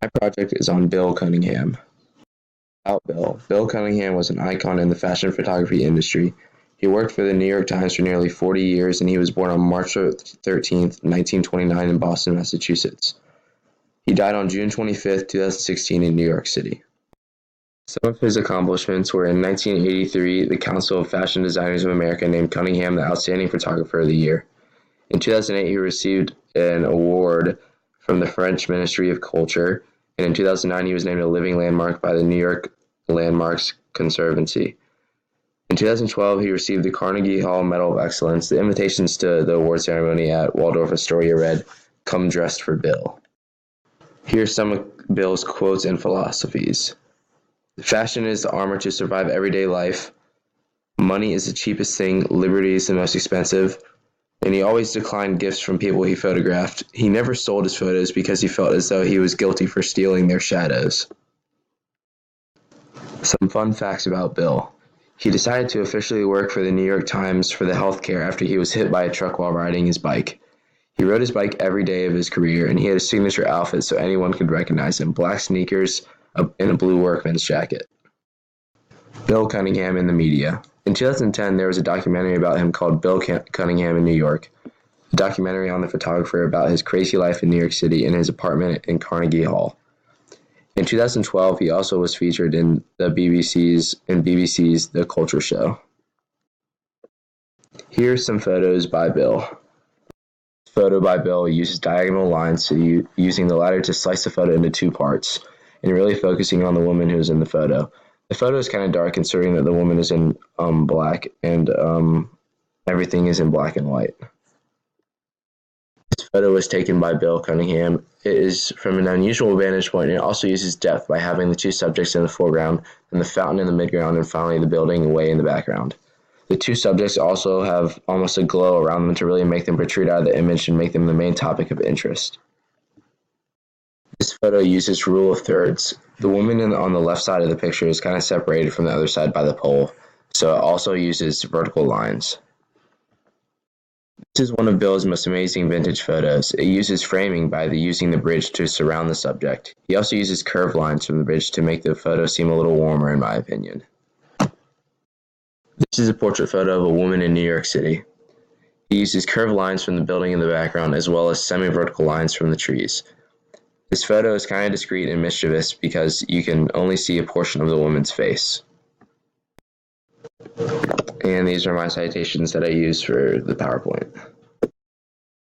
My project is on Bill Cunningham. About Bill. Bill Cunningham was an icon in the fashion photography industry. He worked for the New York Times for nearly 40 years, and he was born on March 13th, 1929 in Boston, Massachusetts. He died on June 25th, 2016 in New York City. Some of his accomplishments were in 1983, the Council of Fashion Designers of America named Cunningham the Outstanding Photographer of the Year. In 2008, he received an award from the French Ministry of Culture, and in 2009, he was named a living landmark by the New York Landmarks Conservancy. In 2012, he received the Carnegie Hall Medal of Excellence. The invitations to the award ceremony at Waldorf Astoria read, "Come dressed for Bill." Here are some of Bill's quotes and philosophies. Fashion is the armor to survive everyday life. Money is the cheapest thing. Liberty is the most expensive. And he always declined gifts from people he photographed. He never sold his photos because he felt as though he was guilty for stealing their shadows. Some fun facts about Bill. He decided to officially work for the New York Times for the healthcare after he was hit by a truck while riding his bike. He rode his bike every day of his career, and he had a signature outfit so anyone could recognize him: black sneakers and a blue workman's jacket. Bill Cunningham in the media. In 2010, there was a documentary about him called Bill Cunningham in New York, a documentary on the photographer about his crazy life in New York City in his apartment in Carnegie Hall. In 2012, he also was featured in BBC's The Culture Show. Here are some photos by Bill. This photo by Bill uses diagonal lines, using the latter to slice the photo into two parts, and really focusing on the woman who's in the photo. The photo is kind of dark considering that the woman is in black and everything is in black and white. This photo was taken by Bill Cunningham. It is from an unusual vantage point, and it also uses depth by having the two subjects in the foreground and the fountain in the midground, and finally the building way in the background. The two subjects also have almost a glow around them to really make them protrude out of the image and make them the main topic of interest. This photo uses rule of thirds. The woman on the left side of the picture is kind of separated from the other side by the pole, so it also uses vertical lines. This is one of Bill's most amazing vintage photos. It uses framing by using the bridge to surround the subject. He also uses curved lines from the bridge to make the photo seem a little warmer, in my opinion. This is a portrait photo of a woman in New York City. He uses curved lines from the building in the background as well as semi-vertical lines from the trees. This photo is kind of discreet and mischievous because you can only see a portion of the woman's face. And these are my citations that I use for the PowerPoint.